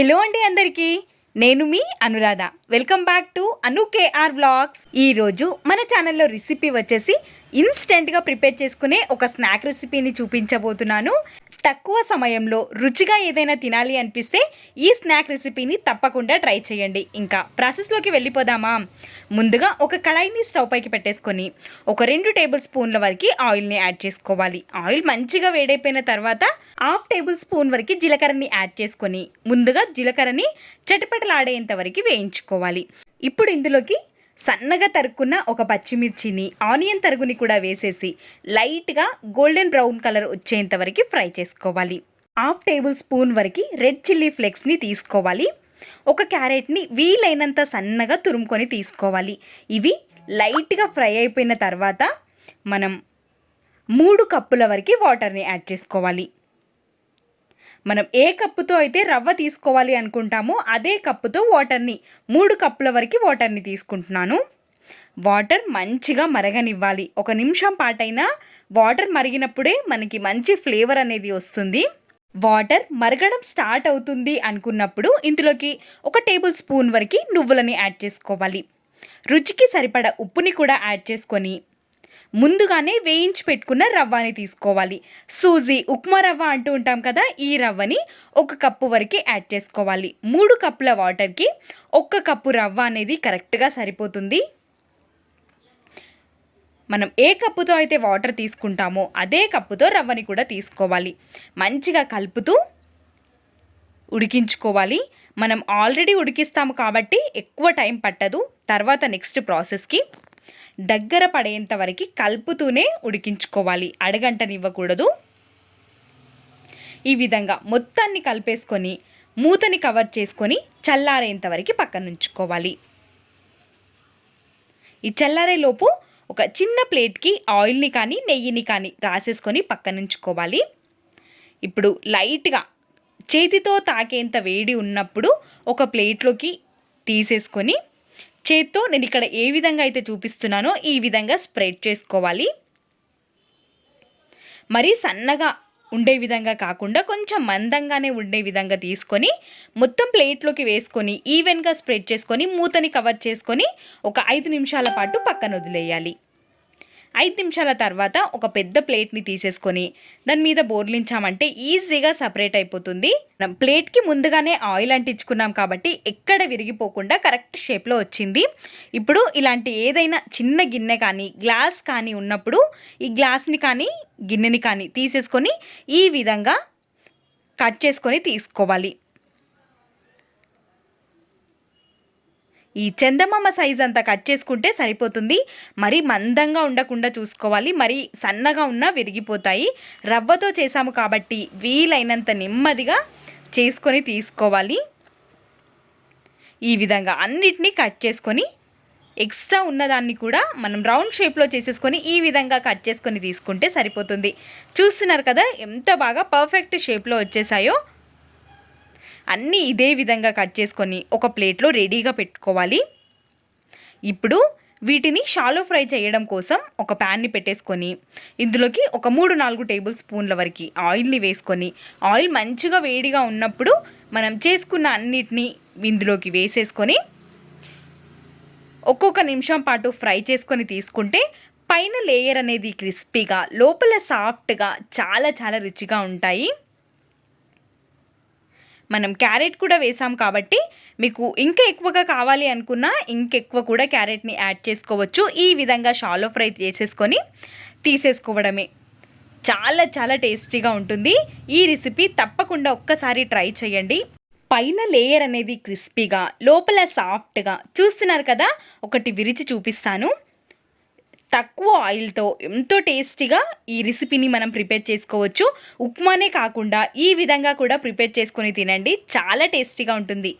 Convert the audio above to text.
Hello అండి అందరికీ, నేను మీ Anuradha. Welcome back to Anu KR vlogs. ఈరోజు మన ఛానల్లో రెసిపీ వచ్చేసి ఇన్స్టెంట్గా ప్రిపేర్ చేసుకునే ఒక స్నాక్ రెసిపీని చూపించబోతున్నాను. తక్కువ సమయంలో రుచిగా ఏదైనా తినాలి అనిపిస్తే ఈ స్నాక్ రెసిపీని తప్పకుండా ట్రై చేయండి. ఇంకా ప్రాసెస్లోకి వెళ్ళిపోదామా? ముందుగా ఒక కడాయిని స్టవ్ పైకి పెట్టేసుకొని ఒక 2 టేబుల్ స్పూన్ల వరకు ఆయిల్ని యాడ్ చేసుకోవాలి. ఆయిల్ మంచిగా వేడైపోయిన తర్వాత 1/2 టేబుల్ స్పూన్ వరకు జీలకర్రని యాడ్ చేసుకొని ముందుగా జీలకర్రని చటపటలాడేంత వరకు వేయించుకోవాలి. ఇప్పుడు ఇందులోకి సన్నగా తరుక్కున్న ఒక పచ్చిమిర్చిని, ఆనియన్ తరుగుని కూడా వేసేసి లైట్గా గోల్డెన్ బ్రౌన్ కలర్ వచ్చేంత వరకు ఫ్రై చేసుకోవాలి. 1/2 టేబుల్ స్పూన్ వరకు రెడ్ చిల్లీ ఫ్లేక్స్ని తీసుకోవాలి. ఒక క్యారెట్ని వీలైనంత సన్నగా తురుముకొని తీసుకోవాలి. ఇవి లైట్గా ఫ్రై అయిపోయిన తర్వాత మనం 3 కప్పుల వరకు వాటర్ని యాడ్ చేసుకోవాలి. మనం ఏ కప్పుతో అయితే రవ్వ తీసుకోవాలి అనుకుంటామో అదే కప్పుతో వాటర్ని 3 కప్పుల వరకు వాటర్ని తీసుకుంటున్నాను. వాటర్ మంచిగా మరగనివ్వాలి. 1 నిమిషం పాటైనా వాటర్ మరిగినప్పుడే మనకి మంచి ఫ్లేవర్ అనేది వస్తుంది. వాటర్ మరగడం స్టార్ట్ అవుతుంది అనుకున్నప్పుడు ఇందులోకి 1 టేబుల్ స్పూన్ వరకు నువ్వులని యాడ్ చేసుకోవాలి. రుచికి సరిపడ ఉప్పుని కూడా యాడ్ చేసుకొని ముందుగానే వేయించి పెట్టుకున్న రవ్వని తీసుకోవాలి. సూజీ, ఉప్మా రవ్వ అంటూ ఉంటాం కదా, ఈ రవ్వని 1 కప్పు వరకు యాడ్ చేసుకోవాలి. 3 కప్పుల వాటర్కి 1 కప్పు రవ్వ అనేది కరెక్ట్గా సరిపోతుంది. మనం ఏ కప్పుతో అయితే వాటర్ తీసుకుంటామో అదే కప్పుతో రవ్వని కూడా తీసుకోవాలి. మంచిగా కలుపుతూ ఉడికించుకోవాలి. మనం ఆల్రెడీ ఉడికిస్తాము కాబట్టి ఎక్కువ టైం పట్టదు. తర్వాత నెక్స్ట్ ప్రాసెస్కి దగ్గర పడేంత వరకు కలుపుతూనే ఉడికించుకోవాలి. అడగంటనివ్వకూడదు. ఈ విధంగా మొత్తాన్ని కలిపేసుకొని మూతని కవర్ చేసుకొని చల్లారేంత వరకు పక్కన ఉంచుకోవాలి. ఈ చల్లారేలోపు ఒక చిన్న ప్లేట్కి ఆయిల్ని కానీ నెయ్యిని కానీ రాసేసుకొని పక్కన ఉంచుకోవాలి. ఇప్పుడు లైట్గా చేతితో తాకేంత వేడి ఉన్నప్పుడు ఒక ప్లేట్లోకి తీసేసుకొని చేత్తో నేను ఇక్కడ ఏ విధంగా అయితే చూపిస్తున్నానో ఈ విధంగా స్ప్రెడ్ చేసుకోవాలి. మరీ సన్నగా ఉండే విధంగా కాకుండా కొంచెం మందంగానే ఉండే విధంగా తీసుకొని మొత్తం ప్లేట్లోకి వేసుకొని ఈవెన్గా స్ప్రెడ్ చేసుకొని మూతని కవర్ చేసుకొని ఒక 5 నిమిషాల పాటు పక్కన వదిలేయాలి. 5 నిమిషాల తర్వాత ఒక పెద్ద ప్లేట్ని తీసేసుకొని దాని మీద బోర్లించామంటే ఈజీగా సపరేట్ అయిపోతుంది. మనం ప్లేట్కి ముందుగానే ఆయిల్ అంటించుకున్నాం కాబట్టి ఎక్కడ విరిగిపోకుండా కరెక్ట్ షేప్లో వచ్చింది. ఇప్పుడు ఇలాంటి ఏదైనా చిన్న గిన్నె కానీ గ్లాస్ కానీ ఉన్నప్పుడు ఈ గ్లాస్ని కానీ గిన్నెని కానీ తీసేసుకొని ఈ విధంగా కట్ చేసుకొని తీసుకోవాలి. ఈ చందమామ సైజ్ అంతా కట్ చేసుకుంటే సరిపోతుంది. మరీ మందంగా ఉండకుండా చూసుకోవాలి. మరీ సన్నగా ఉన్నా విరిగిపోతాయి. రవ్వతో చేసాము కాబట్టి వీలైనంత నెమ్మదిగా చేసుకొని తీసుకోవాలి. ఈ విధంగా అన్నిటినీ కట్ చేసుకొని ఎక్స్ట్రా ఉన్నదాన్ని కూడా మనం రౌండ్ షేప్లో చేసేసుకొని ఈ విధంగా కట్ చేసుకొని తీసుకుంటే సరిపోతుంది. చూస్తున్నారు కదా ఎంత బాగా పర్ఫెక్ట్ షేప్లో వచ్చేసాయో. అన్నీ ఇదే విధంగా కట్ చేసుకొని ఒక ప్లేట్లో రెడీగా పెట్టుకోవాలి. ఇప్పుడు వీటిని షాలో ఫ్రై చేయడం కోసం ఒక ప్యాన్ని పెట్టేసుకొని ఇందులోకి ఒక 3-4 టేబుల్ స్పూన్ల వరకు ఆయిల్ని వేసుకొని ఆయిల్ మంచిగా వేడిగా ఉన్నప్పుడు మనం చేసుకున్న అన్నిటినీ ఇందులోకి వేసేసుకొని ఒక్కొక్క నిమిషం పాటు ఫ్రై చేసుకొని తీసుకుంటే పైన లేయర్ అనేది క్రిస్పీగా లోపల సాఫ్ట్గా చాలా చాలా రుచిగా ఉంటాయి. మనం క్యారెట్ కూడా వేసాం కాబట్టి మీకు ఇంకా ఎక్కువగా కావాలి అనుకున్నా ఇంకెక్కువ కూడా క్యారెట్ని యాడ్ చేసుకోవచ్చు. ఈ విధంగా షాలో ఫ్రై చేసేసుకొని తీసేసుకోవడమే. చాలా చాలా టేస్టీగా ఉంటుంది. ఈ రెసిపీ తప్పకుండా ఒక్కసారి ట్రై చేయండి. పైన లేయర్ అనేది క్రిస్పీగా లోపల సాఫ్ట్గా చూస్తున్నారు కదా. ఒకటి విరిచి చూపిస్తాను. తక్కువ ఆయిల్తో ఎంతో టేస్టీగా ఈ రెసిపీని మనం ప్రిపేర్ చేసుకోవచ్చు. ఉప్మానే కాకుండా ఈ విధంగా కూడా ప్రిపేర్ చేసుకొని తినండి. చాలా టేస్టీగా ఉంటుంది.